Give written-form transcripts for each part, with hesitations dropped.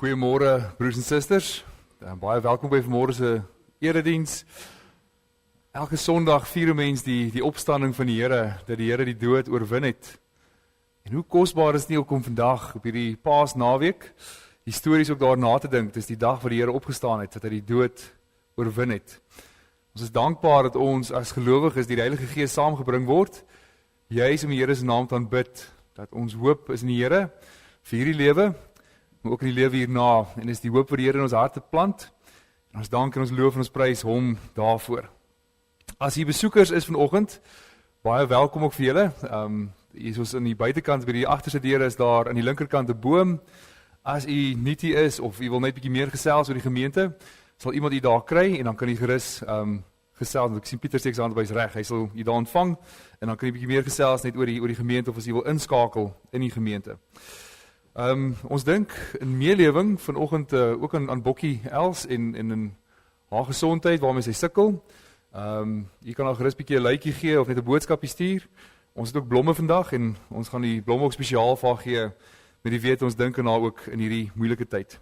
Goeiemôre broers en susters. Baie welkom by vanmôre se erediens. Elke Sondag vier 'n mens die opstanding van die Here, dat die Here die dood oorwin het. En hoe kosbaar is dit nie ook om vandag op hierdie Paasnaweek histories ook daarna te dink. Dis die dag wat die Here opgestaan het, dat hy die dood oorwin het. Ons is dankbaar dat ons as gelowiges deur die Heilige Gees saamgebring word, juis om die Here se naam te aanbid, dat ons hoop is in die Here vir hierdie lewe, maar ook in die lewe hierna, en is die hoop vir die Here in ons harte plant, en ons dank en ons loof en ons prys hom daarvoor. As hier besoekers is vanoggend, baie welkom ook vir julle. Hier soos in die buitekant by die agterste deure is daar aan die linkerkant 'n boom. As u nie hier is of u wil net 'n bietjie meer gesels oor die gemeente, sal iemand u daar kry en dan kan u gerus gesels. Ek sien Pieter steek sy hand bys reg. Hy sal u daar ontvang en dan kan u 'n bietjie meer gesels net oor die gemeente of as u wil inskakel in die gemeente. Ons dink in meelewing vanoggend ook aan Bokkie Els en in haar gesondheid waarmee sy sukkel. Jy kan al gerus 'n bietjie 'n luitjie gee of net 'n boodskapie stuur. Ons het ook blomme vandag en ons gaan die blomme ook spesiaal vir haar gee met die wete ons dink aan haar ook in hierdie moeilike tyd.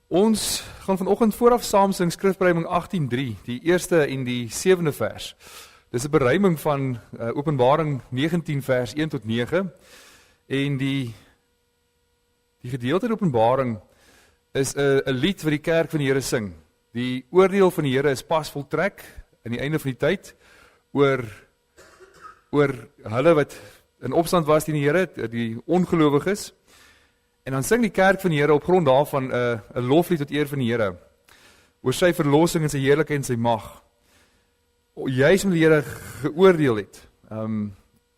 Ons gaan vanoggend vooraf saam sing Skrifbereiming 18:3, die eerste en die 7de vers. Dis 'n bereiming van Openbaring 19 vers 1 tot 9. En die gedeelte in Openbaring is 'n lied wat die kerk van die Here sing. Die oordeel van die Here is pas voltrek aan die einde van die tyd oor hulle wat in opstand was teen die Here, die ongelowiges. En dan sing die kerk van die Here op grond daarvan 'n loflied tot eer van die Here oor sy verlossing en sy heerlikheid en sy mag. Juis omdat die Here geoordeel het.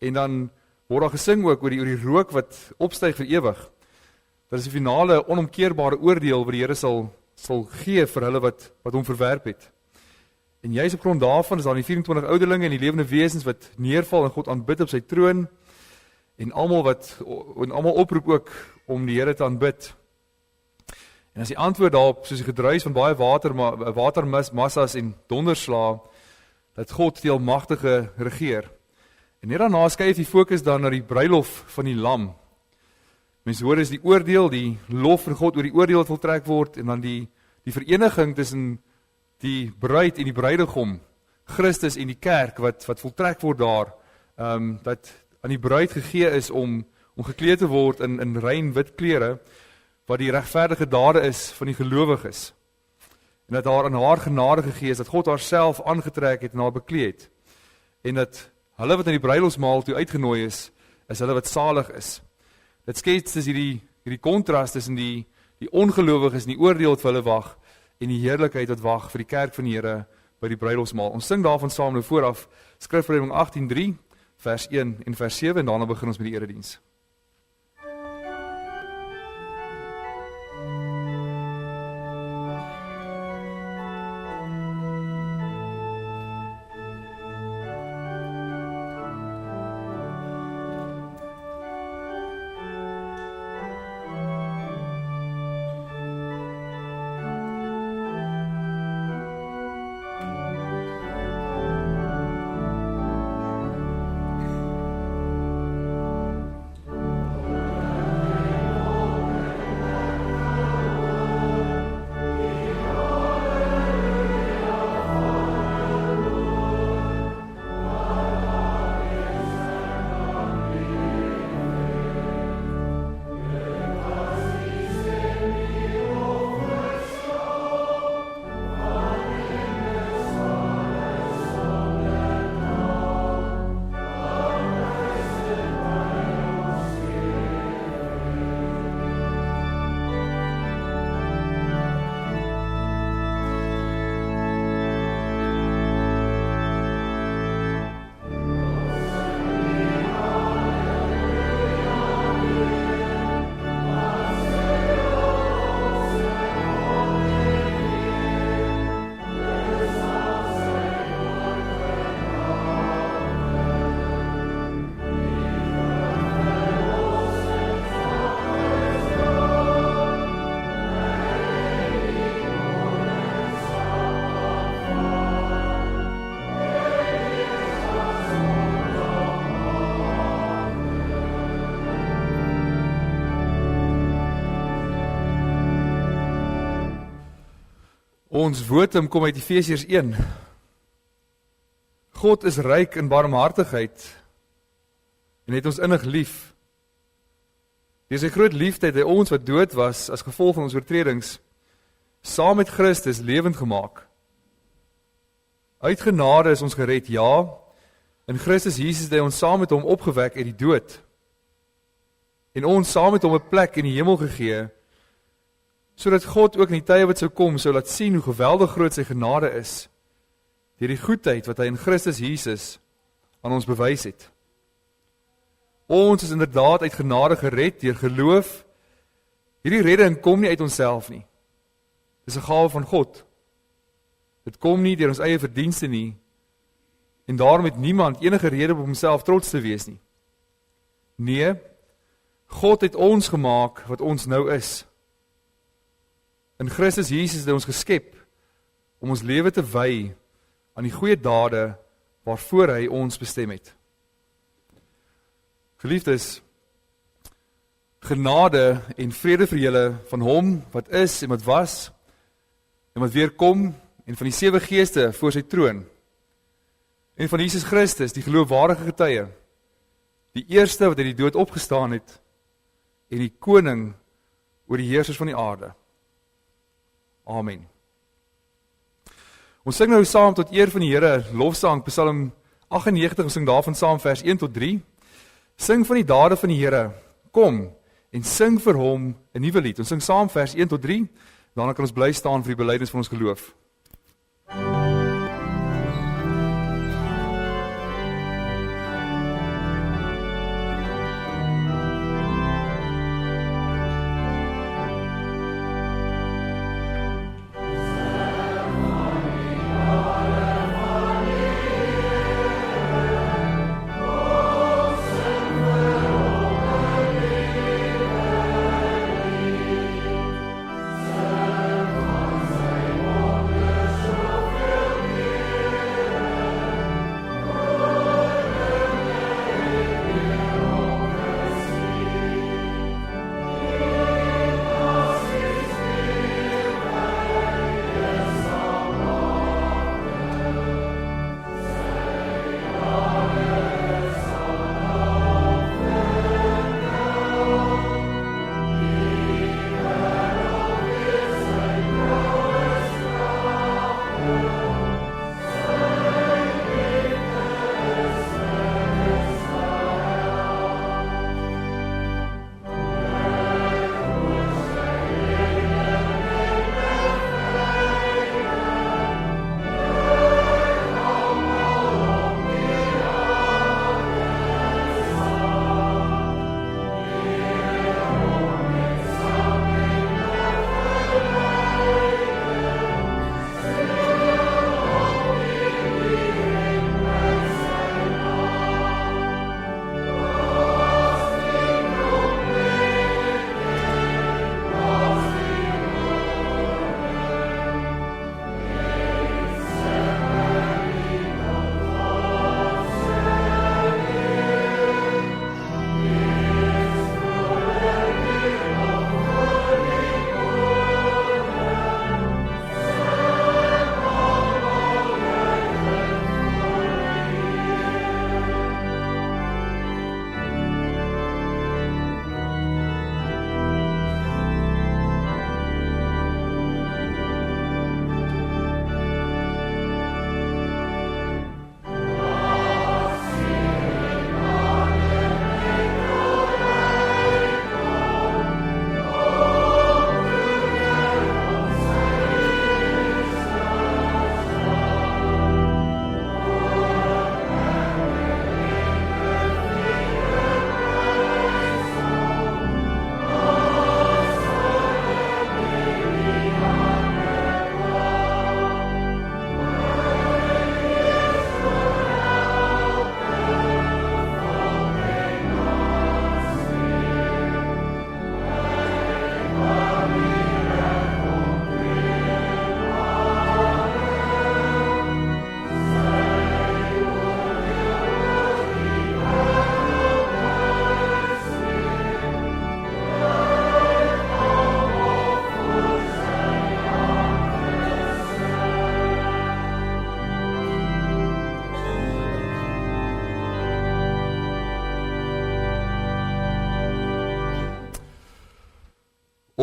En dan word daar gesing ook oor die rook wat opstyg vir ewig. Dat is die finale onomkeerbare oordeel wat die Here sal gee vir hulle wat hom verwerp het. En juis op grond daarvan is daar die 24 ouderlinge en die lewende wesens wat neerval en God aanbid op sy troon en almal oproep ook om die Here te aanbid. En as die antwoord daarop soos die gedruis van baie watermassas en donderslae dat God die almagtige regeer. En net daarna skuif die fokus dan na die bruilof van die lam. Mense hoor is die oordeel, die lof van God oor die oordeel wat voltrek word, en dan die vereniging tussen die bruid en die bruidegom, Christus en die kerk, wat voltrek word daar, dat aan die bruid gegee is om gekleed te word in rein wit klere, wat die regverdige dade is van die gelowiges. En dat daar aan haar genade gegee is, dat God haarself aangetrek het en haar bekleed het. En dat hulle wat in die bruilofsmaal toe uitgenooi is hulle wat salig is. Dit skets dus hierdie kontras tussen die ongelowiges en die oordeel wat vir hulle wag en die heerlikheid wat wag vir die kerk van die Here by die bruilofsmaal. Ons sing daarvan saam nou vooraf Skrifbereiming 18:3 vers 1 en vers 7 en daarna begin ons met die erediens. Ons woordum kom uit Efesiërs 1. God is ryk in barmhartigheid en het ons innig lief. Deur sy groot liefde het hy ons wat dood was as gevolg van ons oortredings, saam met Christus lewend gemaak. Uit genade is ons gered, ja, in Christus Jesus het hy ons saam met hom opgewek uit die dood, en ons saam met hom 'n plek in die hemel gegee, sodat God ook in die tye wat sou kom, sou laat sien hoe geweldig groot sy genade is, deur die goedheid wat hy in Christus Jesus aan ons bewys het. Ons is inderdaad uit genade gered deur geloof. Hierdie redding kom nie uit onsself nie. Dis 'n gawe van God. Dit kom nie deur ons eie verdienste nie, en daarom het niemand enige rede om op homself trots te wees nie. Nee, God het ons gemaak wat ons nou is. In Christus Jesus het hy ons geskep om ons lewe te wy aan die goeie dade waarvoor hy ons bestem het. Geliefdes, genade en vrede vir julle van hom wat is en wat was en wat weer kom, en van die 7 geeste voor sy troon, en van Jesus Christus, die geloofwaardige getuie, die eerste wat uit die dood opgestaan het, en die koning oor die heersers van die aarde. Amen. Ons sing nou saam tot eer van die Here, lofsang, Psalm 98, ons sing daarvan saam vers 1 tot 3. Sing van die dade van die Here, kom, en sing vir hom 'n nuwe lied. Ons sing saam vers 1 tot 3, daarna kan ons bly staan vir die belydenis van ons geloof.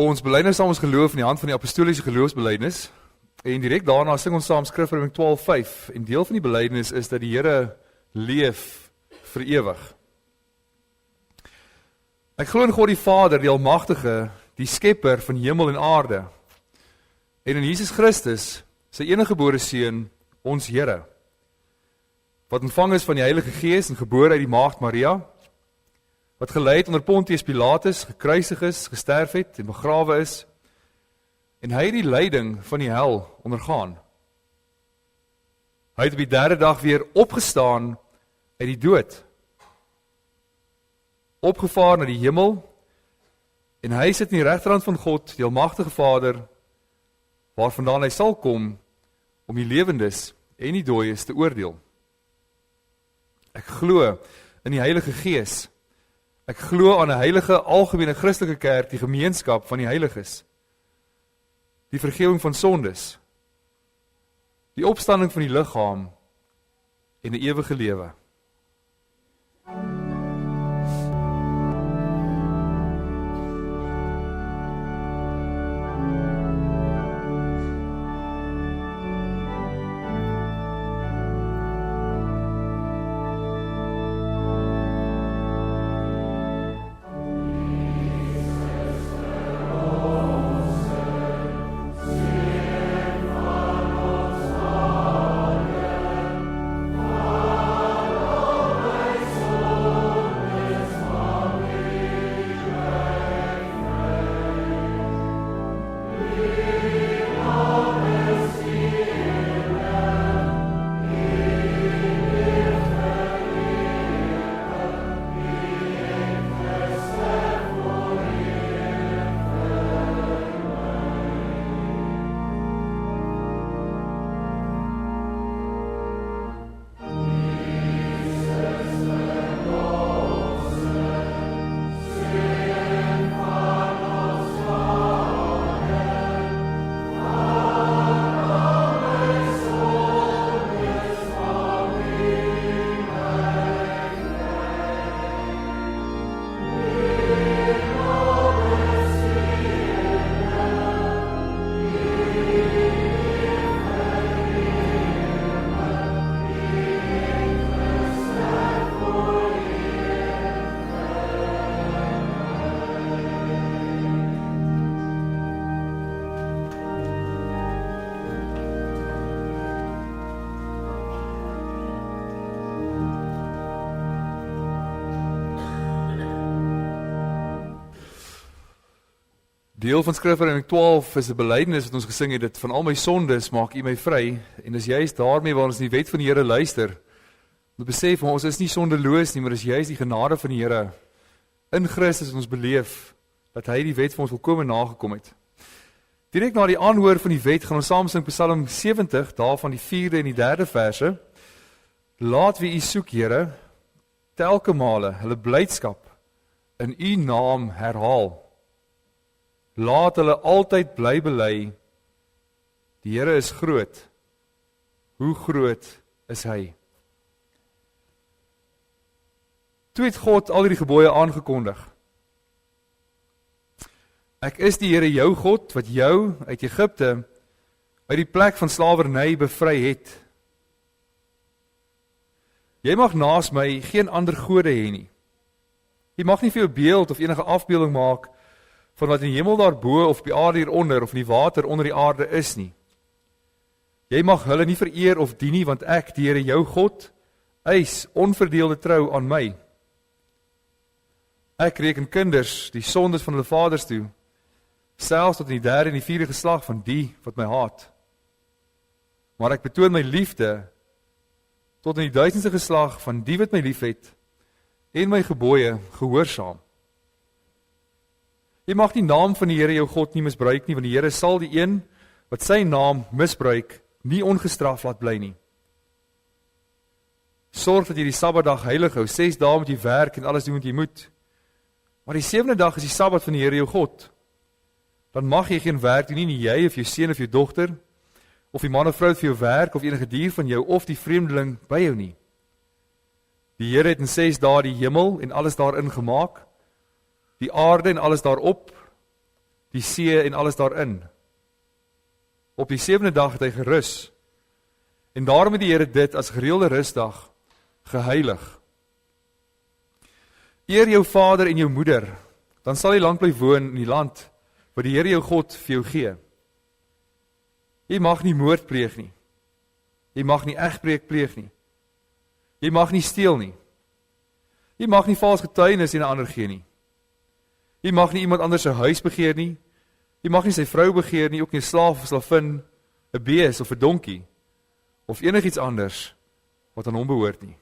Ons belydenis saam ons geloof in die hand van die apostoliese geloofsbelydenis. En direk daarna sing ons saam Skrif Romeine 12:5. En deel van die belydenis is dat die Here leef vir ewig. Ek glo in God die Vader, die Almagtige, die Skepper van hemel en aarde. En in Jesus Christus, sy eniggebore Seun, ons Here, wat ontvang is van die Heilige Gees en gebore uit die Maagd Maria, wat gelei het onder Pontius Pilatus, gekruisig is, gesterf het en begrawe is, en hy het die lyding van die hel ondergaan. Hy het op die derde dag weer opgestaan uit die dood, opgevaar na die hemel, en hy sit in die regterhand van God, die Almagtige Vader, waarvandaan hy sal kom om die lewendes en die dooies te oordeel. Ek glo in die Heilige Gees. Ek glo aan 'n heilige algemene Christelike kerk, die gemeenskap van die heiliges, die vergifnis van sondes, die opstanding van die liggaam en 'n ewige lewe. Deel van Skrif Romeine 12 is 'n belydenis wat ons gesing het, dit van al my sondes maak U my vry, en dis juist daarmee waar ons die wet van die Here luister. Ons besef ons is nie sondeloos nie, maar dis juist die genade van die Here in Christus wat ons beleef dat hy die wet vir ons volkome nagekom het. Direk na die aanhoor van die wet gaan ons saam sing Psalm 70, daarvan die 4de en die 3de verse. Laat wie U soek, Here, telke male hulle blydskap in U naam herhaal. Laat hulle altyd bly bely, die Here is groot. Hoe groot is hy? Toe het God al die gebooie aangekondig. Ek is die Here jou God, wat jou uit Egipte, uit die plek van slawerny bevry het. Jy mag naas my geen ander gode hê nie. Jy mag nie vir jou beeld of enige afbeelding maak van wat in die hemel daarbo of op die aarde hieronder of in die water onder die aarde is nie. Jy mag hulle nie vereer of dien nie, want ek, die Here jou God, eis onverdeelde trou aan my. Ek reken kinders die sondes van hulle vaders toe, selfs tot in die 3de en die 4de geslag van die wat my haat. Maar ek betoon my liefde tot in die 1000ste geslag van die wat my liefhet en my gebooie gehoorsaam. Jy mag die naam van die Here jou God nie misbruik nie, want die Here sal die een wat sy naam misbruik nie ongestraf laat bly nie. Sorg dat jy die Sabbatdag heilig hou. 6 dae moet jy werk en alles doen wat jy moet. Maar die 7de dag is die Sabbat van die Here jou God. Dan mag jy geen werk doen nie jy of jou seun of jou dogter, of die man of vrou wat vir jou werk, of enige dier van jou, of die vreemdeling by jou nie. Die Here het in 6 dae die hemel en alles daarin gemaak, die aarde en alles daarop, die see en alles daarin. Op die 7de dag het hy gerus. En daarom het die Here dit as gereelde rusdag geheilig. Eer jou vader en jou moeder, dan sal jy lank bly woon in die land wat die Here jou God vir jou gee. Jy mag nie moord pleeg nie. Jy mag nie egbreek pleeg nie. Jy mag nie steel nie. Jy mag nie vals getuienis aan 'n ander gee nie. Jy mag nie iemand anders se huis begeer nie. Jy mag nie sy vrou begeer nie, ook nie 'n slaaf of slavin, 'n bees of 'n donkie, of enigiets anders wat aan hom behoort nie.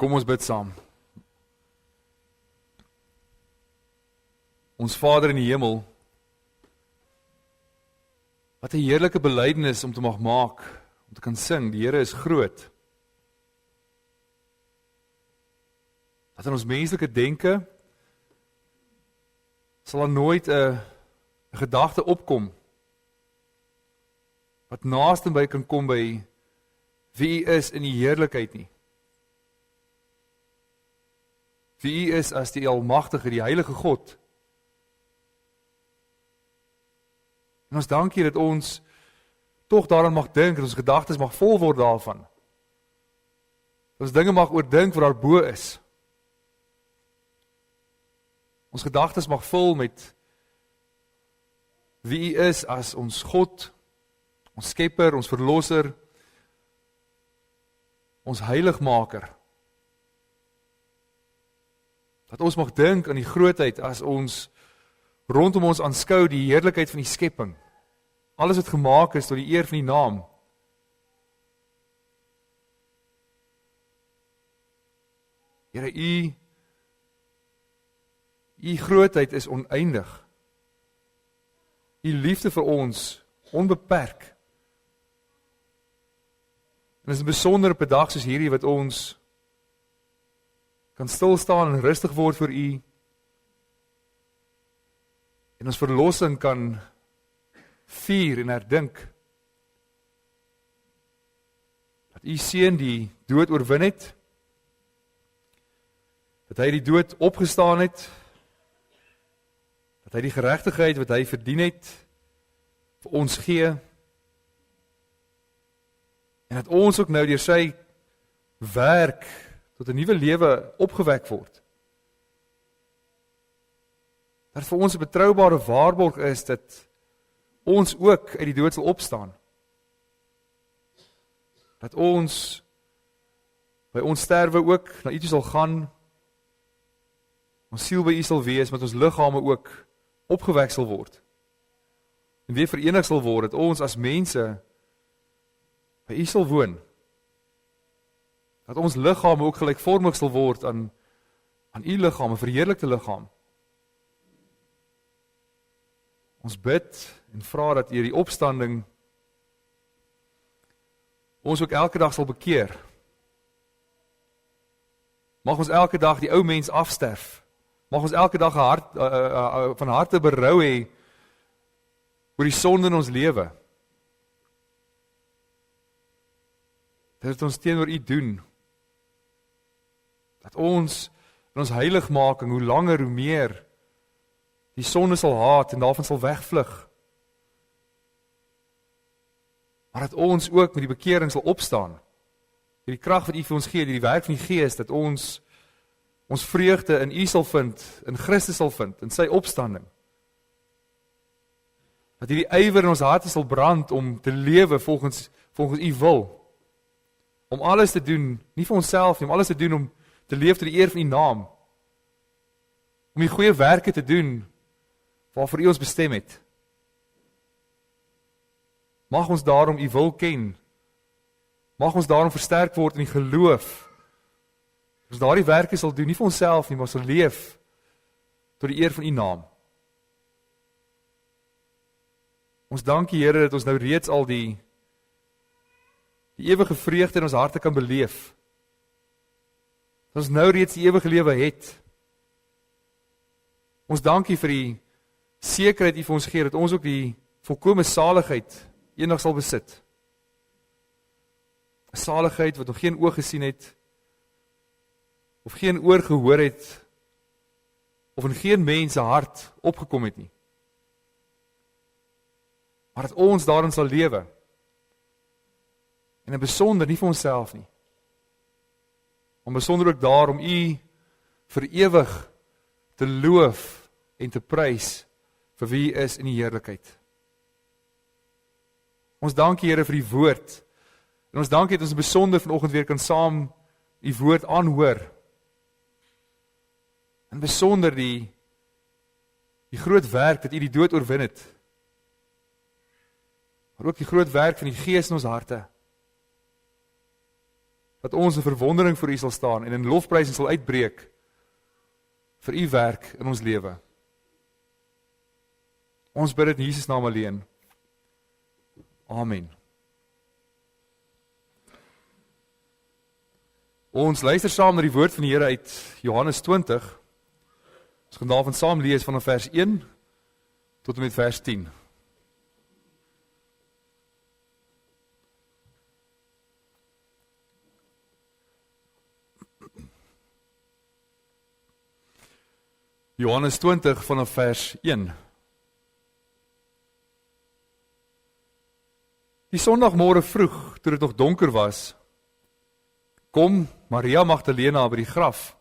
Kom ons bid saam. Ons Vader in die hemel, wat 'n heerlike belydenis om te mag maak, om te kan sing, die Here is groot. Dat in ons menslike denke sal daar nooit 'n gedagte opkom wat naaste by kan kom by wie U is in die heerlikheid nie. Wie U is as die Almagtige, die Heilige God. En ons dankie dat ons tog daaraan mag dink, dat ons gedagtes mag vol word daarvan. Dat ons dinge mag oordink wat daar bo is. Ons gedagtes mag vul met wie U is as ons God, ons Skepper, ons Verlosser, ons Heiligmaker. Dat ons mag dink aan die grootheid as ons rondom ons aanskou die heerlikheid van die skepping. Alles wat gemaak is tot die eer van die naam. Here, U grootheid is oneindig. U liefde vir ons onbeperk. En dit is 'n besondere op 'n dag soos hierdie wat ons kan stil staan en rustig word vir U. En ons verlossing kan vier en herdink. Dat U Seun die dood oorwin het. Dat hy die dood opgestaan het. Dat hy die geregtigheid wat hy verdien het vir ons gee. En dat ons ook nou deur sy werk tot 'n nuwe lewe opgewek word. Dat vir ons 'n betroubare waarborg is dat ons ook uit die dood sal opstaan. Dat ons by ons sterwe ook na U toe sal gaan. Ons siel by U sal wees, met ons liggame ook opgewek sal word. En weer verenig sal word, dat ons as mense by U sal woon. Dat ons liggame ook gelykvormig sal word aan U liggaam, 'n verheerlikte liggaam. Ons bid en vra dat U die opstanding ons ook elke dag sal bekeer. Mag ons elke dag die ou mens afsterf. Mag ons elke dag van harte berou hê oor die sonde in ons lewe. Dat ons teenoor U doen. Dat ons in ons heiligmaking, hoe langer, hoe meer, die sonde sal haat en daarvan sal wegvlug. Maar dat ons ook met die bekering sal opstaan. Die krag wat U vir ons gee, die werk van die Gees, dat ons vreugde in U sal vind, in Christus sal vind, in sy opstanding. Dat hierdie ywer in ons harte sal brand om te lewe volgens U wil. Om alles te doen, nie vir onsself nie, om alles te doen om te leef tot die eer van U naam. Om die goeie werke te doen waarvoor U ons bestem het. Mag ons daarom U wil ken. Mag ons daarom versterk word in die geloof. Ons daardie werke sal doen, nie vir onsself nie, maar sal leef tot die eer van U naam. Ons dank U, Here, dat ons nou reeds al die ewige vreugde in ons harte kan beleef. Dat ons nou reeds die ewige lewe het. Ons dank U vir die sekerheid U vir ons gee, dat ons ook die volkome saligheid eendag sal besit. 'n Saligheid wat nog geen oog gesien het, of geen oor gehoor het, of in geen mens se hart opgekom het nie. Maar dat ons daarin sal lewe. En in besonder nie vir onsself nie. Maar besonder ook daar om U vir ewig te loof en te prys vir wie U is in die heerlikheid. Ons dank U, Here, vir die woord. En ons dank U dat ons besonder vanoggend weer kan saam U woord aanhoor. En besonder die groot werk dat U die dood oorwin het. Maar ook die groot werk van die Gees in ons harte. Dat ons in verwondering voor U sal staan en in lofprysing sal uitbreek vir U werk in ons lewe. Ons bid dit in Jesus naam alleen. Amen. Ons luister saam na die woord van die Here uit Johannes 20. Ons gaan daarvan saam lees vanaf vers 1 tot en met vers 10. Johannes 20 vanaf vers 1. Die Sondagmôre vroeg, toe dit nog donker was, kom Maria Magdalena by die graf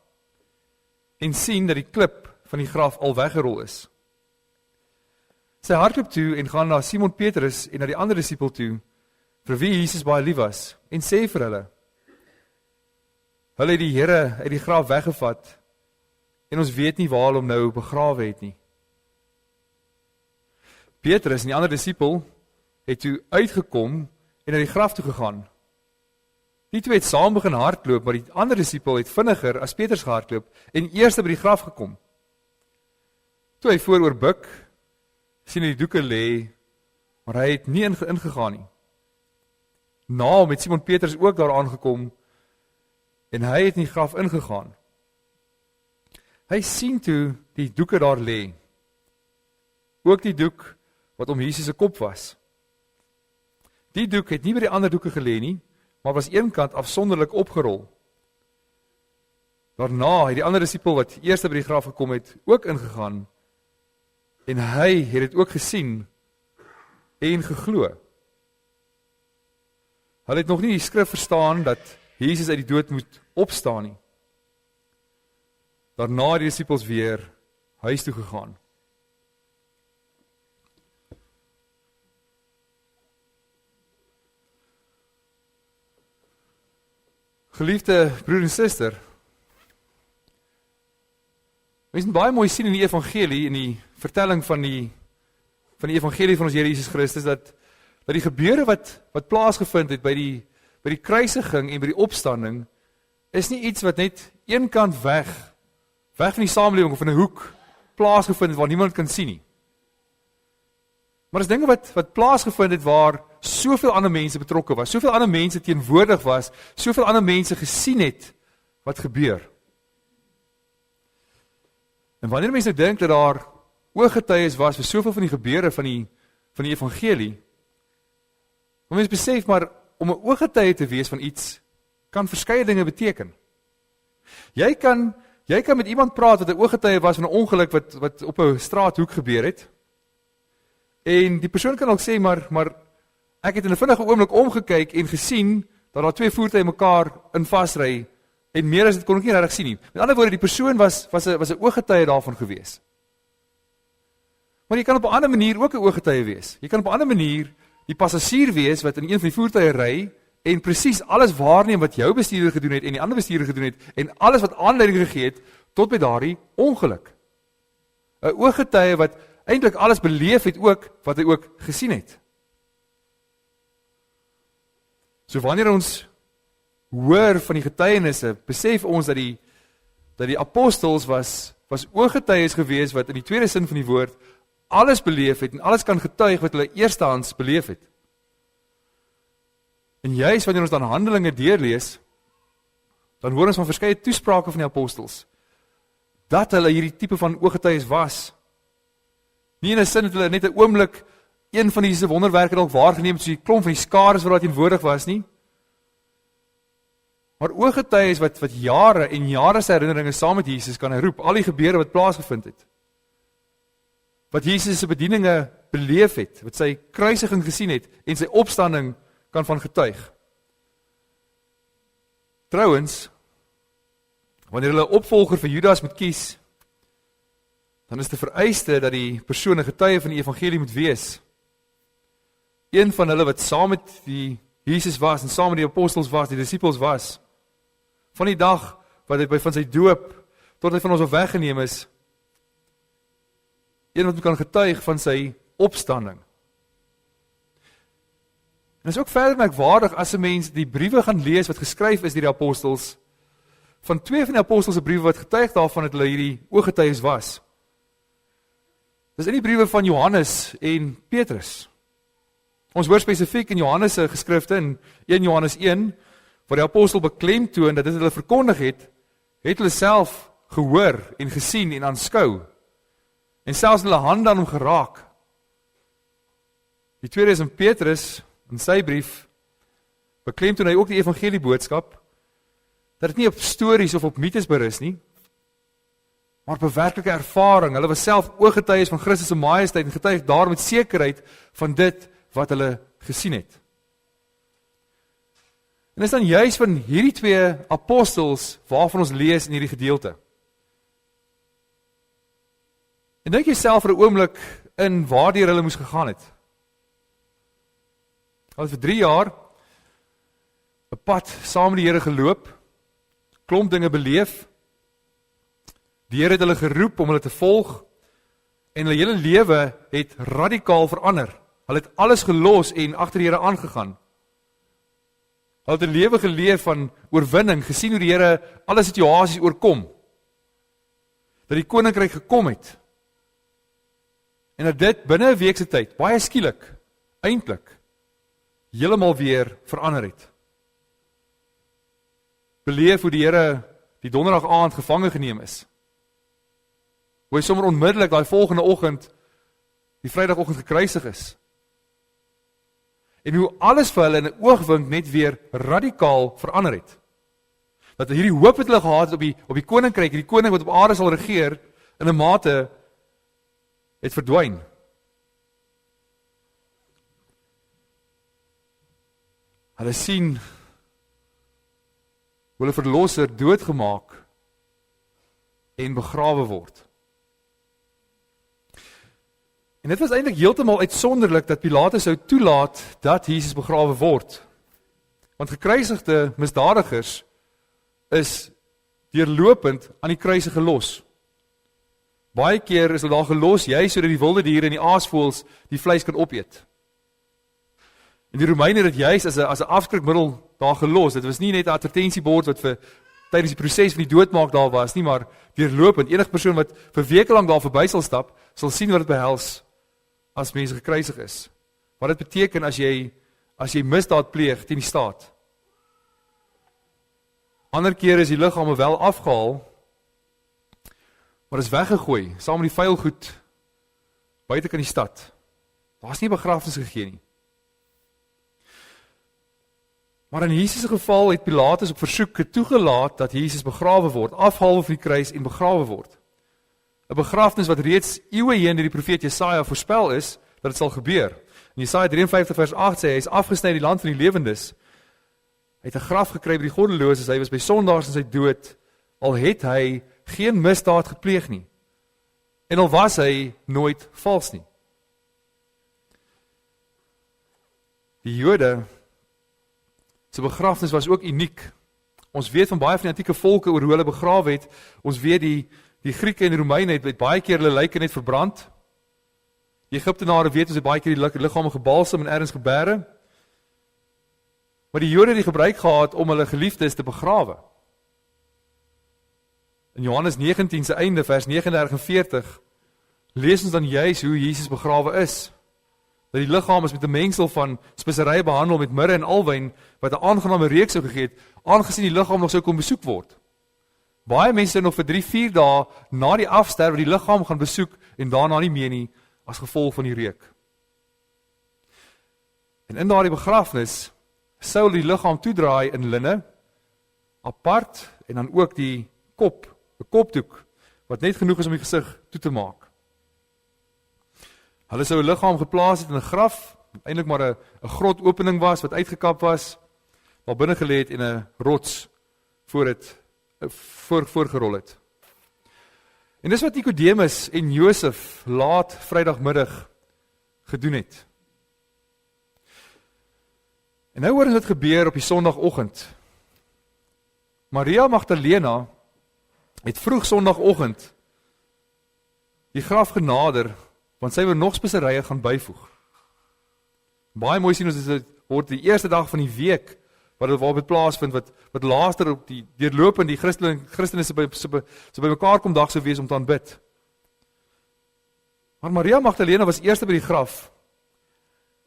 en sien dat die klip van die graf al weggerol is. Sy hardloop toe en gaan na Simon Petrus en na die ander disipel toe, vir wie Jesus baie lief was, en sê vir hulle, hulle het die Here uit die graf weggevat, en ons weet nie waar hulle hom nou begrawe het nie. Petrus en die ander disipel het toe uitgekom en na die graf toe gegaan. Die twee het saam begin hardloop, maar die ander disipel het vinniger as Petrus gehardloop en eers by die graf gekom. Toe hy vooroor buig, sien hy die doeke lê, maar hy het nie ingegaan nie. Na hom het Simon Petrus ook daar aangekom en hy het in die graf ingegaan. Hy sien toe die doeke daar lê, ook die doek wat om Jesus se kop was. Die doek het nie by die ander doeke gelê nie, maar was eenkant afsonderlik opgerol. Daarna het die ander disipel wat eers by die graf gekom het, ook ingegaan, en hy het dit ook gesien en geglo. Hulle het nog nie die skrif verstaan dat Jesus uit die dood moet opstaan nie. Daarna het die disipels weer huis toe gegaan. Geliefde broer en suster, mens moet baie mooi sien in die evangelie, in die vertelling van die evangelie van ons Here Jesus Christus, dat die gebeure wat plaasgevind het by die kruisiging en by die opstanding, is nie iets wat net een kant weg van die samelewing of in 'n hoek plaasgevind het waar niemand kan sien nie. Maar dis dinge wat plaasgevind het waar soveel ander mense betrokke was, soveel ander mense teenwoordig was, soveel ander mense gesien het wat gebeur. En wanneer mense dink dat daar ooggetuies was vir soveel van die gebeure van die evangelie, dan mens besef maar om 'n ooggetuie te wees van iets kan verskeie dinge beteken. Jy kan met iemand praat wat 'n ooggetuie was van 'n ongeluk wat op 'n straathoek gebeur het. En die persoon kan ook sê, maar ek het in 'n vinnige oomblik omgekyk en gesien dat daar twee voertuie mekaar in vasry en meer as dit kon ek nie regtig sien nie. Met ander woorde, die persoon was 'n ooggetuie daarvan gewees. Maar jy kan op 'n ander manier ook 'n ooggetuie wees. Jy kan op 'n ander manier die passasier wees wat in een van die voertuie ry en presies alles waarneem wat jou bestuurder gedoen het en die ander bestuurder gedoen het en alles wat aanleiding gegee het tot by daardie ongeluk. 'n Ooggetuie wat eintlik alles beleef het ook wat hy ook gesien het. So wanneer ons hoor van die getuienisse, besef ons dat die apostels was ooggetuies gewees wat in die tweede sin van die woord alles beleef het en alles kan getuig wat hulle eerstehands beleef het. En juist wanneer ons dan Handelinge deurlees, dan hoor ons van verskeie toesprake van die apostels, dat hulle hierdie tipe van ooggetuies was. Nie in 'n sin dat hulle net 'n oomblik een van die wonderwerke dalk waargeneem het, soos die klomp van die skares wat daar teenwoordig was nie, maar ooggetuies wat jare en jare se herinneringe saam met Jesus kan herroep, al die gebeure wat plaasgevind het, wat Jesus se bedieninge beleef het, wat sy kruisiging gesien het en sy opstanding kan van getuig. Trouwens, wanneer hulle 'n opvolger vir Judas moet kies, dan is dit vereiste dat die persoon 'n getuie van die evangelie moet wees. Een van hulle wat saam met die Jesus was en saam met die apostels was, die disippels was, van die dag wat hy van sy doop tot hy van ons af weggeneem is, een wat kan getuig van sy opstanding. En dit is ook verder merkwaardig as 'n mens die briewe gaan lees wat geskryf is deur die apostels, van twee van die apostels se briewe wat getuig daarvan dat hulle hierdie ooggetuies was. Dis in die briewe van Johannes en Petrus. Ons hoor spesifiek in Johannes se geskrifte in 1 Johannes 1, waar die apostel beklemtoon dat dit hulle verkondig het hulle self gehoor en gesien en aanskou. En selfs hulle hande aan hom geraak. Die tweede is in Petrus, in sy brief, beklemtoon hy ook die evangelieboodskap, dat dit nie op stories of op mites berus nie, maar op 'n werklike ervaring. Hulle was self ooggetuies van Christus se majesteit en getuig daar met sekerheid van dit wat hulle gesien het. En is dan juis van hierdie twee apostels waarvan ons lees in hierdie gedeelte. En dink jouself vir 'n oomblik in waardeur hulle moes gegaan het. Hulle het vir 3 jaar 'n pad saam met die Here geloop, klomp dinge beleef. Die Here het hulle geroep om hulle te volg en hulle hele lewe het radikaal verander. Hulle het alles gelos en agter die Here aangegaan. Hulle het 'n lewe geleef van oorwinning, gesien hoe die Here alle situasies oorkom. Dat die koninkryk gekom het. En dat dit binne 'n week se tyd, baie skielik, eintlik, heeltemal weer verander het. Beleef hoe die Here die donderdag aand gevange geneem is. Hoe hy sommer onmiddellik daai volgende oggend, die Vrydagoggend gekruisig is. En hoe alles vir hulle in 'n oogwink net weer radikaal verander het. Dat hierdie hoop wat hulle gehad het op die koninkryk, die koning wat op aarde sal regeer, in 'n mate het verdwyn. Hulle sien hoe hulle verlosser doodgemaak en begrawe word. En dit was eintlik heeltemal uitsonderlik dat Pilatus sou toelaat dat Jesus begrawe word. Want gekruisigde misdadigers is deurlopend aan die kruise gelos. Baie keer is hulle daar gelos, juist sodat die wilde diere en die aasvoëls die vleis kan opeet. En die Romeine het dit juist as 'n afskrikmiddel daar gelos. Dit was nie net 'n advertensiebord wat vir tydens die proses van die doodmaak daar was nie, maar deurlopend. Enige persoon wat vir weke lank daar verby sal stap, sal sien wat dit behels as mense gekruisig is. Wat dit beteken as jy misdaad pleeg teen die staat. Ander kere is die liggame wel afgehaal, maar is weggegooi, saam met die vuil goed, buite kan die stad. Daar is nie begrafnis gegee nie. Maar in Jesus se geval het Pilatus op versoek toegelaat dat Jesus begrawe word, afgehaal van die kruis en begrawe word. 'n Begrafnis wat reeds eeue heen deur die profeet Jesaja voorspel is dat dit sal gebeur. In Jesaja 53 vers 8 sê hy is afgesny uit die land van die lewendes. Hy het 'n graf gekry by die goddeloses, hy was by sondaars in sy dood, al het hy geen misdaad gepleeg nie. En al was hy nooit vals nie. Die Jode se begrafnis was ook uniek. Ons weet van baie van die antieke volke oor hoe hulle begrawe het. Ons weet die Grieke en Romeine het baie keer hulle lyke net verbrand. Die Egiptenare weet ons het baie keer die liggame gebalsem en ergens geberre. Maar die Jode het die gebruik gehad om hulle geliefdes te begrawe. In Johannes 19 se einde vers 39 en 40 lees ons dan juis hoe Jesus begrawe is. Dat die liggaam is met 'n mengsel van speserye behandel met mirre en alwyn wat 'n aangename reuk sou gegee het, aangesien die liggaam nog sou kom besoek word. Baie mense sou nog vir 3-4 dae na die afsterwe die liggaam gaan besoek en daarna nie meer nie as gevolg van die reuk. En in daardie begrafnis sou die liggaam toedraai in linne apart en dan ook die kop, 'n kopdoek wat net genoeg is om die gesig toe te maak. Hulle sou 'n liggaam geplaas het in 'n graf, eintlik maar 'n grotopening was wat uitgekap was, waar binne gelê het en 'n rots voorgerol het. En dis wat Nikodemus en Josef laat Vrydagmiddag gedoen het. En nou hoor ons wat gebeur op die Sondagoggend. Maria Magdalena het vroeg Sondagoggend die graf genader, want sy wil nog speserye gaan byvoeg. Baie mooi sien ons dit word die eerste dag van die week waarop dit plaasvind wat laaster op die deurlopend die Christene se by mekaar kom dag sou wees om te aanbid. Maar Maria Magdalena was eerste by die graf.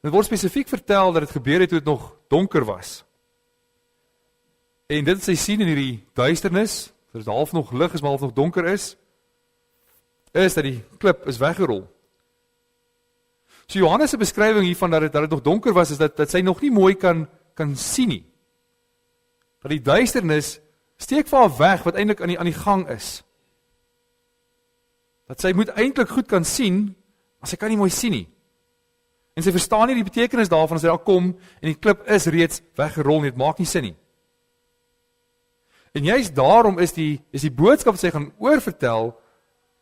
Dit word spesifiek vertel dat dit gebeur het toe dit nog donker was. En dit wat sy sien in hierdie duisternis, dat dit half nog lig is maar half nog donker is dat die klip is weggerol. So Johannes se beskrywing hiervan dat dit nog donker was, is dat sy nog nie mooi kan sien nie. Dat die duisternis steek vir haar weg wat eintlik aan die gang is. Dat sy moet eintlik goed kan sien, maar sy kan nie mooi sien nie. En sy verstaan nie die betekenis daarvan as hy daar kom en die klip is reeds weggerol nie, dit maak nie sin nie. En juist daarom is die boodskap wat sy gaan oorvertel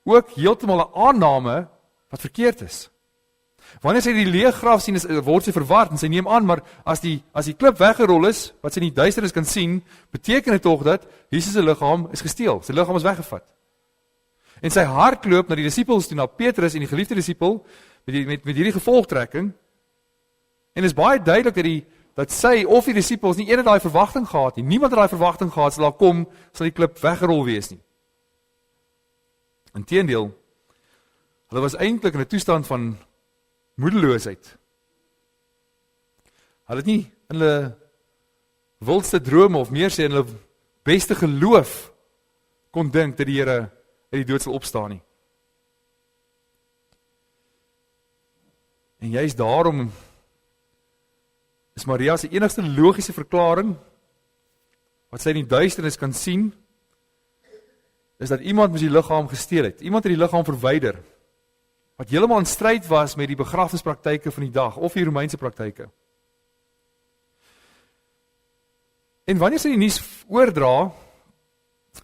ook heeltemal 'n aanname wat verkeerd is. Wanneer sy die leë graf sien, word sy verward en sy neem aan, maar as die klip weggerol is, wat sy in die duisternis kan sien, beteken dit tog dat Jesus se liggaam is gesteel, sy liggaam is weggevat. En sy hardloop na die disippels toe, na Petrus en die geliefde disipel, met hierdie gevolgtrekking, en is baie duidelik dat sy of die disippels nie ene daai verwagting gehad nie, niemand het daai verwagting gehad, sal daar kom, sal die klip weggerol wees nie. Inteendeel, hulle was eintlik in 'n toestand van moedeloosheid. Hulle het nie in hulle wildste drome of meer sê in hulle beste geloof kon dink dat die Here uit die dood sal opstaan nie. En juist daarom is Maria se enigste logiese verklaring wat sy in die duisternis kan sien, is dat iemand moes die liggaam gesteel het. Iemand het die liggaam verwyder, wat heeltemal in stryd was met die begrafnispraktyke van die dag, of die Romeinse praktyke. En wanneer sy die nuus oordra,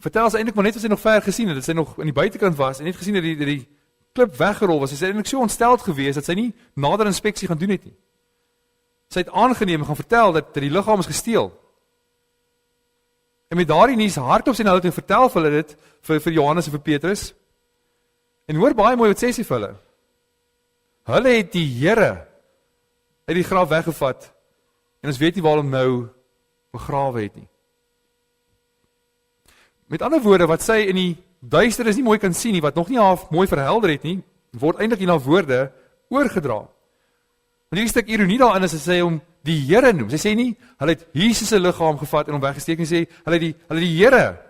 vertel sy eintlik maar net wat sy nog ver gesien het, dat sy nog aan die buitekant was, en net gesien dat die klip weggerol was, sy is eintlik so ontsteld gewees, dat sy nie nader inspeksie gaan doen het nie. Sy het aangeneem en gaan vertel dat die liggaam is gesteel. En met daardie nuus hardop sy na hulle toe vertel vir hulle dit, vir Johannes en vir Petrus. En hoor baie mooi wat sê sy vir hulle. Hulle het die Here uit die graf weggevat, en ons weet nie waar hom nou begrawe het nie. Met ander woorde, wat sy in die duisternis nie mooi kan sien nie, wat nog nie half mooi verhelder het nie, word eintlik in haar woorde oorgedra. Want hierdie stuk ironie daarin is, sy sê hom die Here noem. Sy sê nie, hulle het Jesus se liggaam gevat en hom weggesteek, en sê, hulle die Here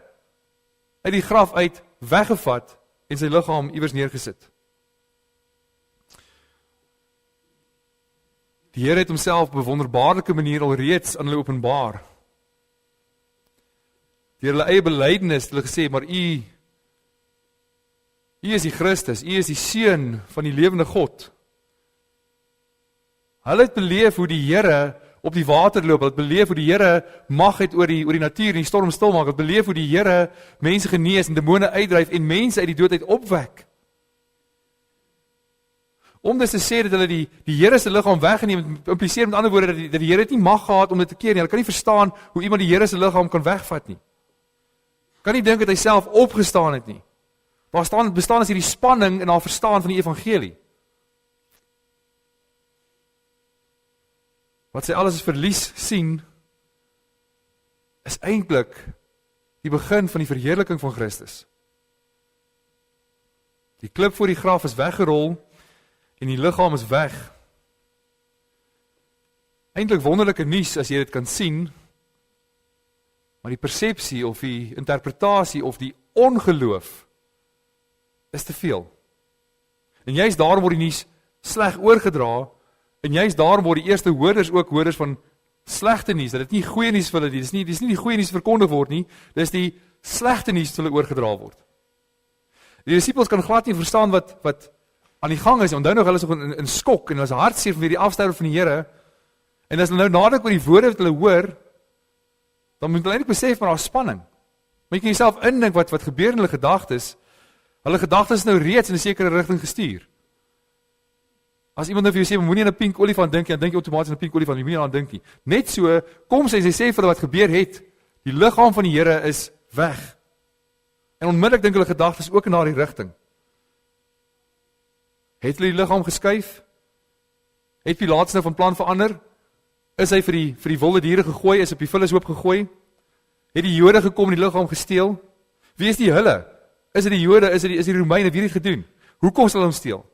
uit die graf uit weggevat en sy liggaam iewers neergesit. Die Here het homself op 'n wonderbaarlike manier alreeds aan hulle openbaar. Deur hulle eie belydenis het hulle gesê, maar U is die Christus, U is die Seun van die lewende God. Hulle het beleef hoe die Here op die water loop, hulle het beleef hoe die Here mag het oor die natuur en die storm stil maak, hulle het beleef hoe die Here mense genees en demone uitdryf en mense uit die dood uit opwek. Om dus te sê dat hulle die Here se liggaam weggeneem, impliseer met ander woorde dat die Here dit nie mag gehad om dit te keer nie. Hulle kan nie verstaan hoe iemand die Here se liggaam kan wegvat nie. Kan nie dink dat hy self opgestaan het nie. Daar bestaan as hierdie spanning in haar verstaan van die evangelie. Wat sy alles as verlies sien, is eintlik die begin van die verheerliking van Christus. Die klip voor die graf is weggerol en die liggaam is weg. Eintlik wonderlike nuus as jy dit kan sien, maar die persepsie of die interpretasie of die ongeloof is te veel. En juist daarom word die nuus sleg oorgedra, en juist daarom word die eerste hoorders ook hoorders van slegte nuus, dat dit nie goeie nuus vir hulle nie, dis nie die goeie nuus verkondig word nie, dis die slegte nuus wat hulle oorgedra word. Die disippels kan glad nie verstaan wat aan die gang is, onthou nog hulle is in skok, en hulle is hartseer vanweer die afsterwe van die Here, en as hulle nou nadink oor die woorde wat hulle hoor, dan moet hulle eintlik besef maar daar is spanning. Maar jy kan jouself indink wat gebeur in hulle gedagtes. Hulle gedagtes is nou reeds in 'n sekere rigting gestuur. As iemand nou vir jou sê, moenie aan 'n pink olifant dink nie, dan dink jy outomaties aan 'n pink olifant, jy moenie aan dink nie. Net so, kom sy sê vir hulle wat gebeur het, die liggaam van die Here is weg. En onmiddellik dink hulle gedagtes ook in daardie rigting. Het hulle die liggaam geskuif? Het Pilatus nou van plan verander? Is hy vir die wilde diere gegooi, is op die vullishoop gegooi? Het die Jode gekom en die liggaam gesteel? Wie is die hulle? Is dit die Jode, is dit die Romeine, wie het dit gedoen? Hoekom sal hulle hom steel?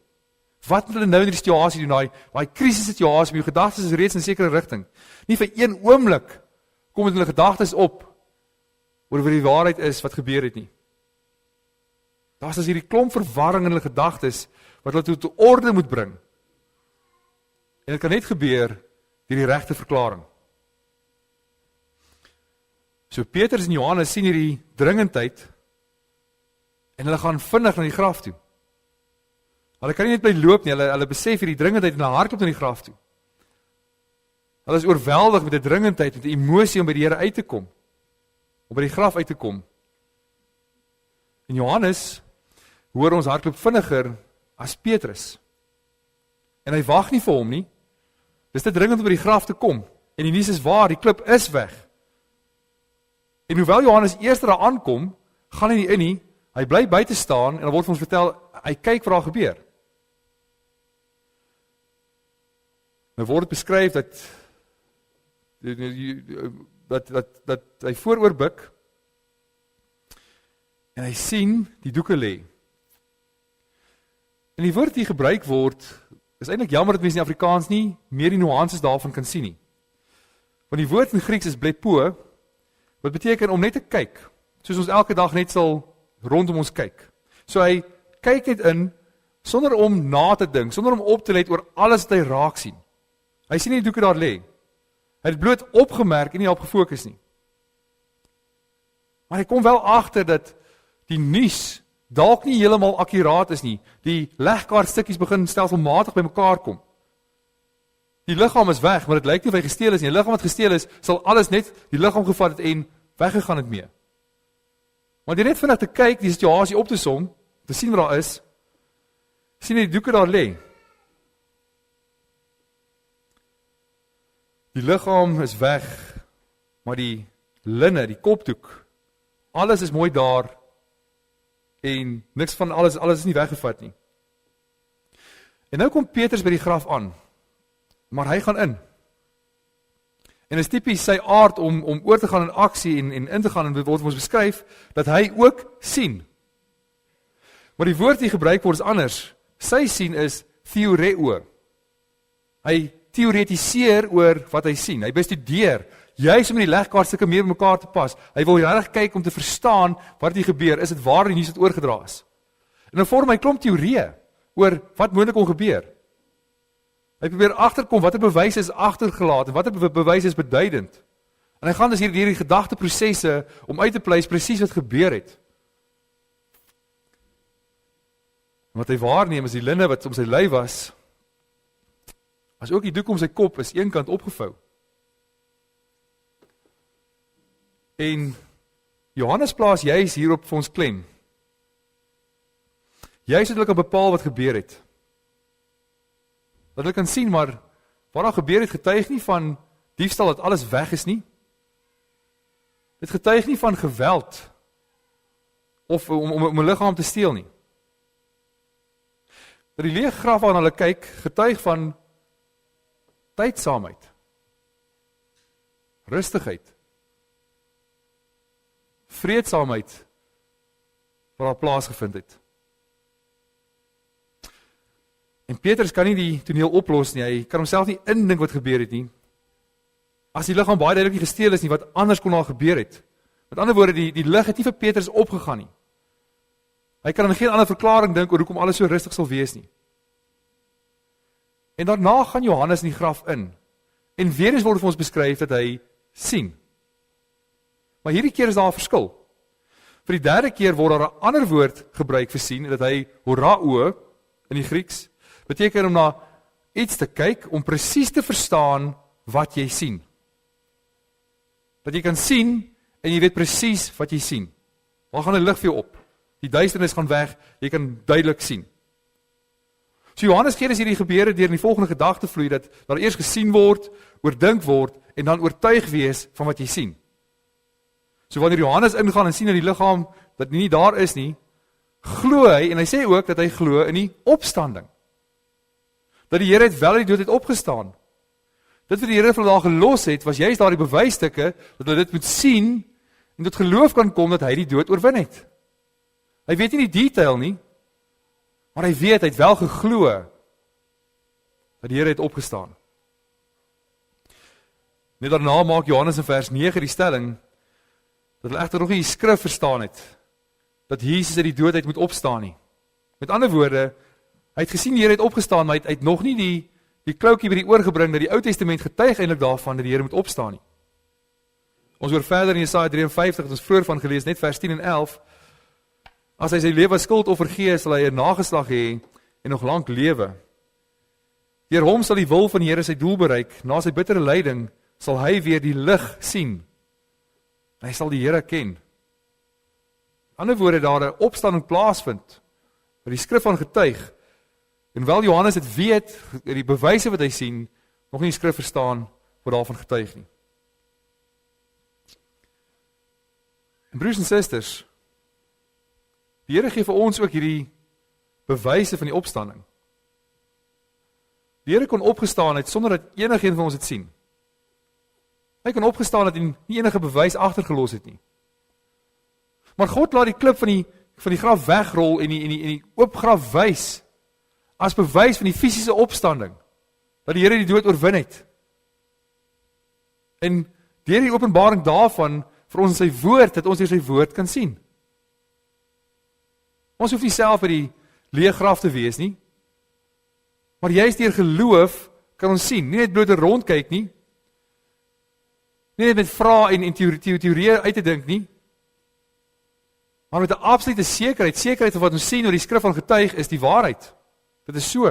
Wat moet hulle nou in die situasie doen, daai krisis situasie, jou gedagtes is reeds in 'n sekere rigting. Nie vir een oomblik kom dit hulle gedagtes op oor wat die waarheid is wat gebeur het nie. Daar's as hierdie klomp verwarring in hulle gedagtes wat hulle tot orde moet bring. En dit kan net gebeur deur die regte verklaring. So Petrus en Johannes sien hierdie dringendheid en hulle gaan vinnig na die graf toe. Hulle kan nie net bly loop nie, hulle besef hierdie dringendheid en hulle hardloop na die graf toe. Hulle is oorweldig met die dringendheid, met die emosie om by die Here uit te kom, om by die graf uit te kom. En Johannes hoor ons hardloop vinniger as Petrus. En hy wag nie vir hom nie. Dis te dringend om by die graf te kom. En die nuus is waar, die klip is weg. En hoewel Johannes eers daar aankom, gaan hy nie in nie. Hy bly buite staan en dan word ons vertel, hy kyk wat daar gebeur. Nou word beskryf dat hy vooroor buig en hy sien die doeke lê. En die woord die gebruik word, is eintlik jammer dat mense in Afrikaans nie meer die nuances daarvan kan sien nie. Want die woord in Grieks is blepo, wat beteken om net te kyk, soos ons elke dag net sal rondom ons kyk. So hy kyk net in, sonder om na te dink, sonder om op te let oor alles wat hy raak sien. Hy sien nie die doeke daar lê. Hy het bloot opgemerk en nie op gefokus nie. Maar hy kom wel agter dat die nuus dalk nie heeltemal akkuraat is nie. Die legkaartstukkies begin stelselmatig bymekaar kom. Die liggaam is weg, maar dit lyk nie of hy gesteel is nie. Die liggaam wat gesteel is, sal alles net die liggaam gevat het en weggegaan het mee. Maar jy net vinnig te kyk, die situasie op te som, te sien wat daar is, sien jy die doeke daar lê. Die liggaam is weg, maar die linne, die kopdoek, alles is mooi daar, en niks van alles is nie weggevat nie. En nou kom Petrus by die graf aan, maar hy gaan in. En is tipies sy aard om oor te gaan in aksie en in te gaan, en dit word ons beskryf, dat hy ook sien. Maar die woord die gebruik word is anders. Sy sien is theoreo. Hy theoretiseer oor wat hy sien. Hy bestudeer, juis om die legkaartstukke meer mekaar te pas. Hy wil regtig kyk om te verstaan wat hier gebeur. Is dit waar die nuus wat oorgedra is? En dan vorm hy klomp teorieë oor wat moontlik kon gebeur. Hy probeer agterkom watter bewyse is agtergelaat en watter bewyse is beduidend. En hy gaan dus hierdie gedagteprosesse om uit te pleis presies wat gebeur het. En wat hy waarneem is die linne wat om sy lyf was, as ook die doek om sy kop is een kant opgevou. En Johannes plaas juis hierop vir ons klem. Juis het hulle kan bepaal wat gebeur het. Dat hulle kan sien, maar wat daar gebeur het getuig nie van diefstal dat alles weg is nie. Dit getuig nie van geweld of om 'n liggaam te steel nie. Dat die leë graf waarna hulle kyk, getuig van tydsaamheid, rustigheid, vreedsaamheid wat daar plaasgevind het. En Petrus kan nie die toneel oplos nie, hy kan homself nie indink wat gebeur het nie. As die liggaam baie duidelik nie gesteel is nie, wat anders kon daar gebeur het. Met ander woorde, die lig het nie vir Petrus opgegaan nie. Hy kan aan geen ander verklaring dink oor hoekom alles so rustig sal wees nie. En daarna gaan Johannes in die graf in. En weer eens word vir ons beskryf dat hy sien. Maar hierdie keer is daar 'n verskil. Vir die derde keer word daar 'n ander woord gebruik vir sien, dat hy horao in die Grieks beteken om na iets te kyk, om presies te verstaan wat jy sien. Dat jy kan sien en jy weet presies wat jy sien. Waar gaan die lig vir jou op? Die duisternis gaan weg, jy kan duidelik sien. So Johannes gee hierdie gebeure deur in die volgende gedagte vloei dat daar eers gesien word, oordink word en dan oortuig wees van wat jy sien. So wanneer Johannes ingaan en sien dat die liggaam dat nie daar is nie, glo hy en hy sê ook dat hy glo in die opstanding. Dat die Here het wel uit die dood het opgestaan. Dit wat die Here vir hulle daar gelos het, was juist daardie bewysstukke dat hulle dit moet sien en tot geloof kan kom dat hy die dood oorwin het. Hy weet nie die detail nie, maar hy weet, hy het wel geglo dat die Here het opgestaan. Net daarna maak Johannes in vers 9 die stelling dat hulle egter nog nie die skrif verstaan het dat Jesus uit die dood uit moet opstaan nie. Met ander woorde, hy het gesien die Here het opgestaan, maar hy het nog nie die kloukie by die oor gebring dat die Ou Testament getuig eintlik daarvan dat die Here moet opstaan nie. Ons hoor verder in Jesaja 53 wat ons vroeër van gelees, net vers 10 en 11. As hy sy lewe as skuldoffer gee, sal hy 'n nageslag hê en nog lank lewe. Deur hom sal die wil van die Here sy doel bereik. Na sy bittere lyding sal hy weer die lig sien. Hy sal die Here ken. In ander woorde, daar 'n opstanding plaasvind, wat die skrif van getuig. En wel Johannes het weet, die bewyse wat hy sien, nog nie die skrif verstaan, wat daarvan getuig nie. En broers en susters, die Here gee vir ons ook hierdie bewyse van die opstanding. Die Here kon opgestaan het sonder dat enigiemand van ons het sien. Hy kon opgestaan het en nie enige bewys agtergelos het nie. Maar God laat die klip van die graf wegrol en die oop graf wys as bewys van die fisiese opstanding dat die Here die dood oorwin het. En deur die openbaring daarvan vir ons in sy woord, dat ons deur sy woord kan sien. Ons hoef nie self by die leë graf te wees nie, maar juist deur geloof kan ons sien, nie net bloot rondkyk nie, nie net met vrae en teorieë uit te dink nie, maar met 'n absolute sekerheid van wat ons sien oor die skrif van getuig is die waarheid. Dit is so,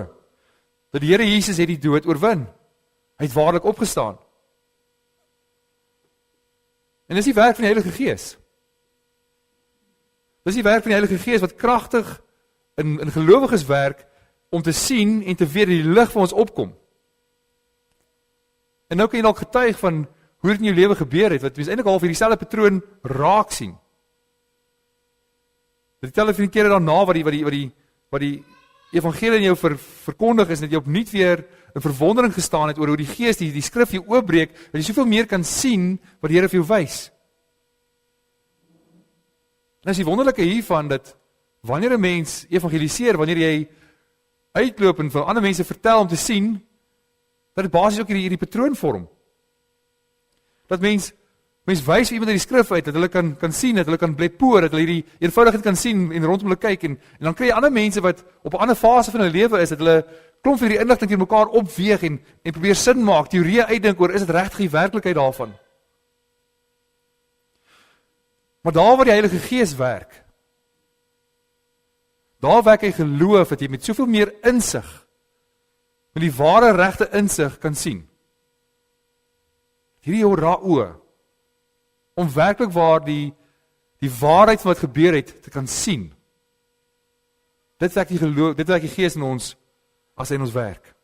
dat die Here Jesus het die dood oorwin. Hy het waarlik opgestaan. En dis die werk van die Heilige Gees. Dis die werk van die Heilige Gees wat kragtig in gelowiges werk om te sien en te weet dat die lig vir ons opkom. En nou kan jy dalk getuig van hoe dit in jou lewe gebeur het, wat mens eintlik half hierdie selfde patroon raak sien. Dit tel van die kere daarna wat die evangelie in jou verkondig is, dat jy opnuut weer in verwondering gestaan het oor hoe die Gees die skrif jou oopbreek, dat jy soveel meer kan sien wat die Here vir jou wys. En is die wonderlike hiervan dat wanneer 'n mens evangeliseer, wanneer jy uitloop en vir ander mense vertel om te sien, dat dit basies ook hierdie patroon vorm. Dat mens wys iemand uit die skrif uit, dat hulle kan sien, dat hulle kan bly poor, dat hulle hierdie eenvoudigheid kan sien en rondom hulle kyk, en dan kry jy ander mense wat op 'n ander fase van hulle lewe is, dat hulle klomp van hierdie inligting teen mekaar opweeg en probeer sin maak, teorieë uitdink oor, is dit regtig die werklikheid daarvan? Maar daar waar die Heilige Gees werk, daar werk hy geloof, dat jy met soveel meer insig, met die ware regte insig kan sien. Hierdie jou oë, om werklik waar die waarheid van wat gebeur het, te kan sien. Dit werk die geloof, dit werk die Gees in ons, as hy in ons werk.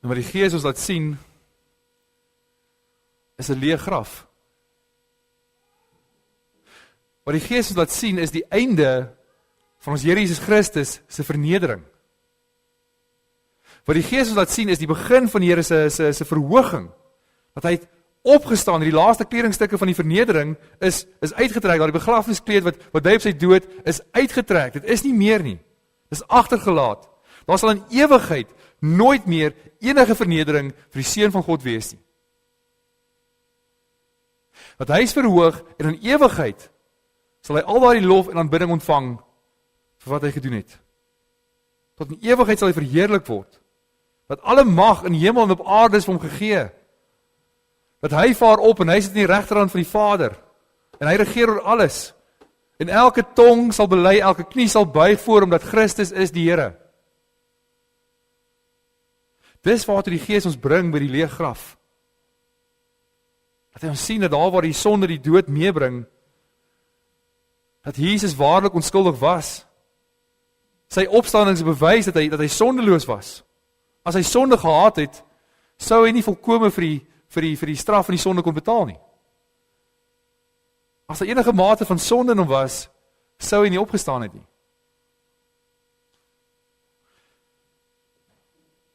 En wat die Gees ons laat sien, is 'n leë graf. Wat die Gees ons laat sien, is die einde van ons Here Jesus Christus se vernedering. Wat die Gees ons laat sien, is die begin van die Here se verhoging. Dat hy het opgestaan, die laaste kledingstukke van die vernedering is uitgetrek, daar die begrafniskleed wat hy op sy dood is uitgetrek. Dit is nie meer nie. Dit is agtergelaat. Daar sal in ewigheid nooit meer enige vernedering vir die Seun van God wees nie. Want hy is verhoog en in ewigheid sal hy al daardie lof en aanbidding ontvang vir wat hy gedoen het. Tot in ewigheid sal hy verheerlik word. Dat alle mag in hemel en op aarde is vir hom gegee. Dat hy vaar op en hy sit in die regterhand van die Vader. En hy regeer oor alles. En elke tong sal bely, elke knie sal buig voor hom dat Christus is die Here. Dis waartoe die Gees ons bring by die leë graf. Dat hy ons sien dat daar waar die sonde die dood meebring, dat Jesus waarlik onskuldig was. Sy opstanding is 'n bewys dat hy sondeloos was. As hy sonde gehad het, sou hy nie volkome vir die straf van die sonde kon betaal nie. As daar enige mate van sonde in hom was, sou hy nie opgestaan het nie.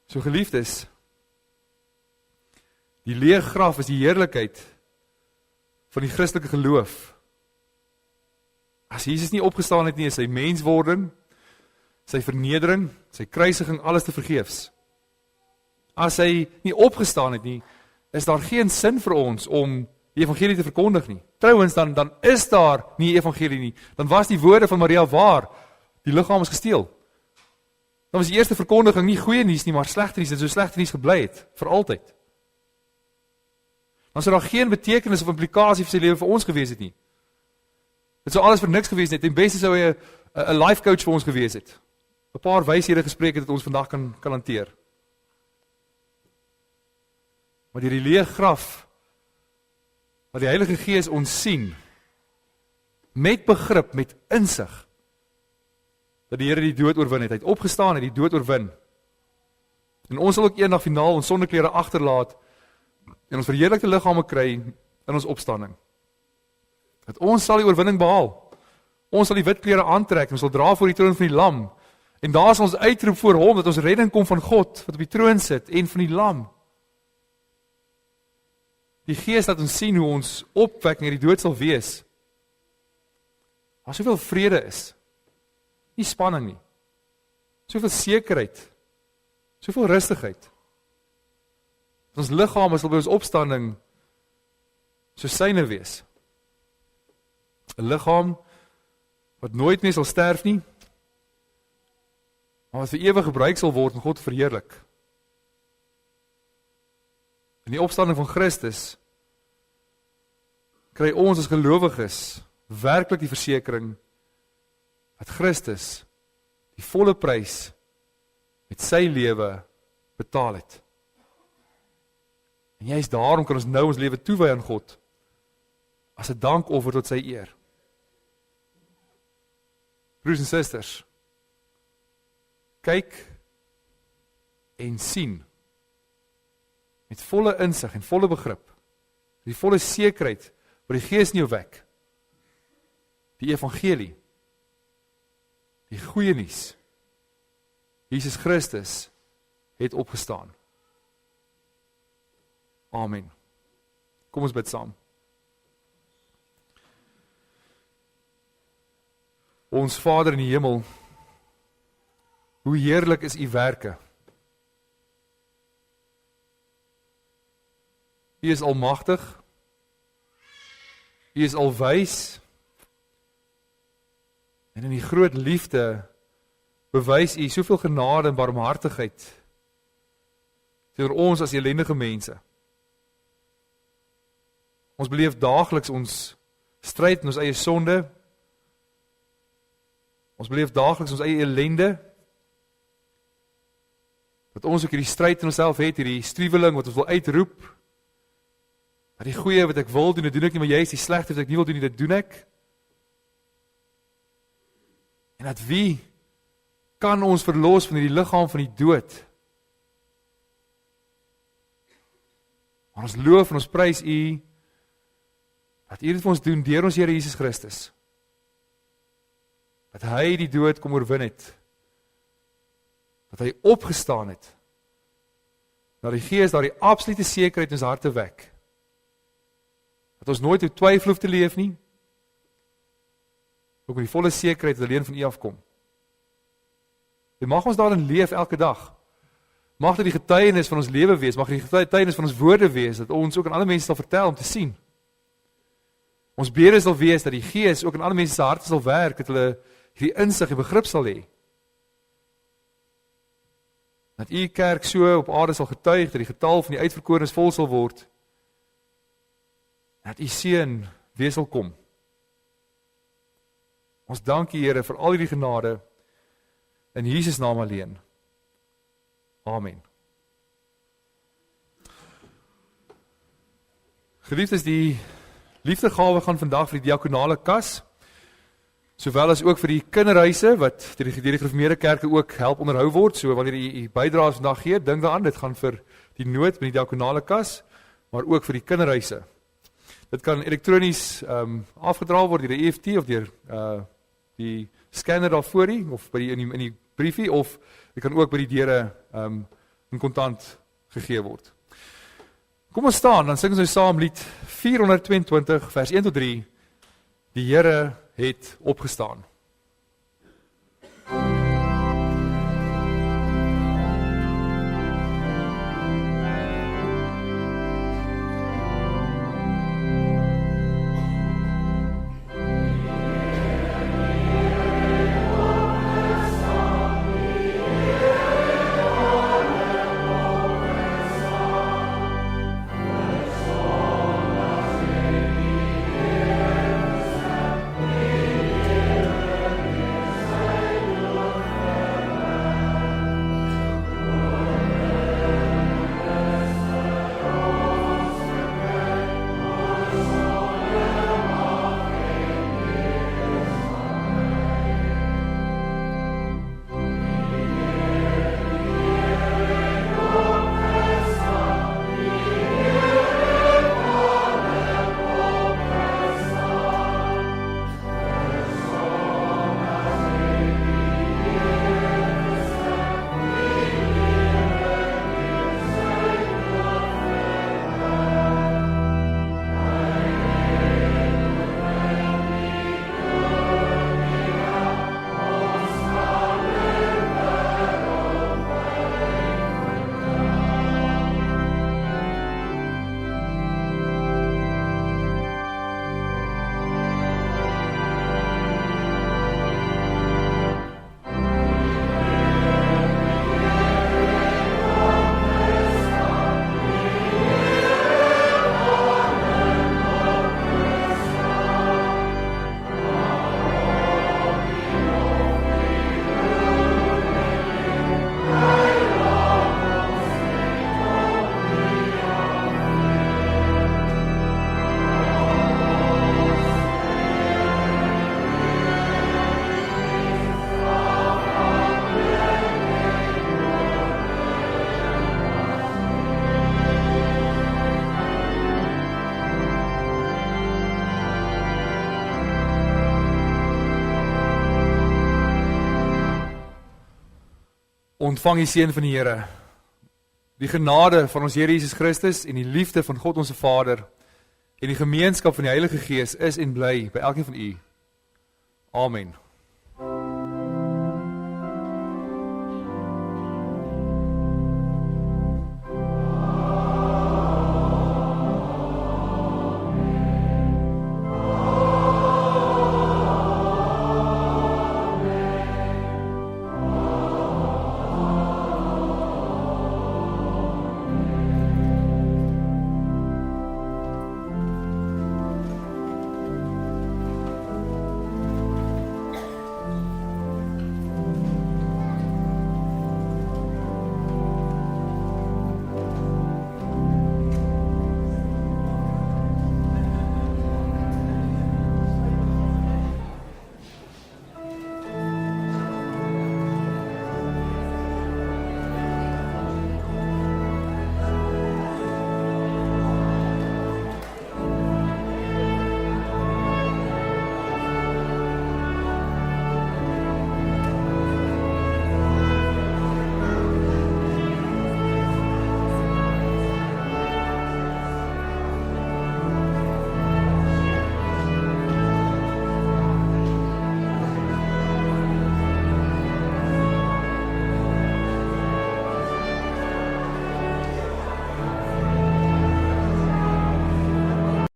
So geliefdes, die leë graf is die heerlikheid van die Christelike geloof. As Jesus nie opgestaan het nie, is sy menswording, sy vernedering, sy kruisiging, alles te vergeefs. As hy nie opgestaan het nie, is daar geen sin vir ons om die evangelie te verkondig nie. Trouwens, dan is daar nie evangelie nie. Dan was die woorde van Maria waar, die liggaam is gesteel. Dan was die eerste verkondiging nie goeie nuus nie, maar slegte nuus, en so slegte nuus gebly het, vir altyd. Dan sou daar geen betekenis of implikasie vir sy lewe vir ons gewees het nie. Dit sou alles vir niks gewees het, en beste sou hy 'n life coach vir ons gewees het. 'n Paar wyshede gespreek het wat ons vandag kan hanteer. Maar die leë graf, wat die Heilige Gees ons sien, met begrip, met insig, dat die Here die dood oorwin het. Hy het opgestaan en die dood oorwin. En ons sal ook eendag finaal ons sondeklere agterlaat, en ons verheerlikte liggame kry in ons opstanding. Dat ons sal die oorwinning behaal. Ons sal die wit klere aantrek, en ons sal dra voor die troon van die Lam. En daar sal ons uitroep voor hom, dat ons redding kom van God, wat op die troon sit, en van die Lam. Die Gees laat ons sien hoe ons opwekking uit die dood sal wees. Waar soveel vrede is. Nie spanning nie. Soveel sekerheid. Soveel rustigheid. Ons liggame sal by ons opstanding so syne wees. 'n Liggaam wat nooit meer sal sterf nie, maar wat vir ewig gebruik sal word om God te verheerlik. In die opstanding van Christus kry ons as gelowiges werklik die versekering dat Christus die volle prys met sy lewe betaal het. En juist daarom kan ons nou ons lewe toewy aan God as 'n dankoffer tot sy eer. Broers en susters, kyk en sien met volle insig en volle begrip, die volle sekerheid wat die Gees in jou wek, die evangelie, die goeie nuus, Jesus Christus het opgestaan. Amen. Kom ons bid saam. Ons Vader in die hemel, hoe heerlik is u werke. U is almagtig. U is alwys. En in die groot liefde bewys U soveel genade en barmhartigheid teenoor ons as ellendige mense. Ons beleef daagliks ons stryd in ons eie sonde. Ons beleef daagliks ons eie ellende. Dat ons ook hierdie stryd in onsself het, hierdie struweling wat ons wil uitroep. Dat die goeie wat ek wil doen, dit doen ek nie, maar jy is die slegte wat ek nie wil doen nie, dit doen ek. En dat wie kan ons verlos van hierdie liggaam van die dood? Maar ons loof en ons prys U, dat U dit vir ons doen deur ons Here Jesus Christus. Dat hy die dood kom oorwin het. Dat hy opgestaan het. Dat die Gees daar die absolute sekerheid in ons harte wek. Dat ons nooit in twyfel hoef te leef nie. Ook met die volle sekerheid dat alleen van U afkom. En mag ons daarin leef elke dag. Mag dit die getuienis van ons lewe wees, mag dit die getuienis van ons woorde wees, dat ons ook aan alle mense sal vertel om te sien. Ons bede sal wees dat die Gees ook in alle mense se harte sal werk, dat hulle hierdie insig en begrip sal hê. Dat U kerk so op aarde sal getuig, dat die getal van die uitverkorenes vol sal word. Dat U seën weer sal kom. Ons dank U, Here, vir al hierdie genade in Jesus naam alleen. Amen. Geliefdes, die liefdegawe gaan vandag vir die diakonale kas, sowel as ook vir die kinderhuise wat deur die gereformeerde kerke ook help onderhou word. So wanneer u bydraes vandag gee, dink daaraan, dit gaan vir die nood met die diakonale kas, maar ook vir die kinderhuise. Dit kan elektronies afgedraal word deur die EFT of deur die scanner daar voor u, of by in die briefie, of dit kan ook by die deure in kontant gegee word. Kom ons staan, dan sing ons nou saam lied 422 vers 1 tot 3. Die Here het opgestaan. Ontvang die seën van die Here, die genade van ons Here Jesus Christus en die liefde van God ons Vader en die gemeenskap van die Heilige Gees is en bly by elkeen van u. Amen.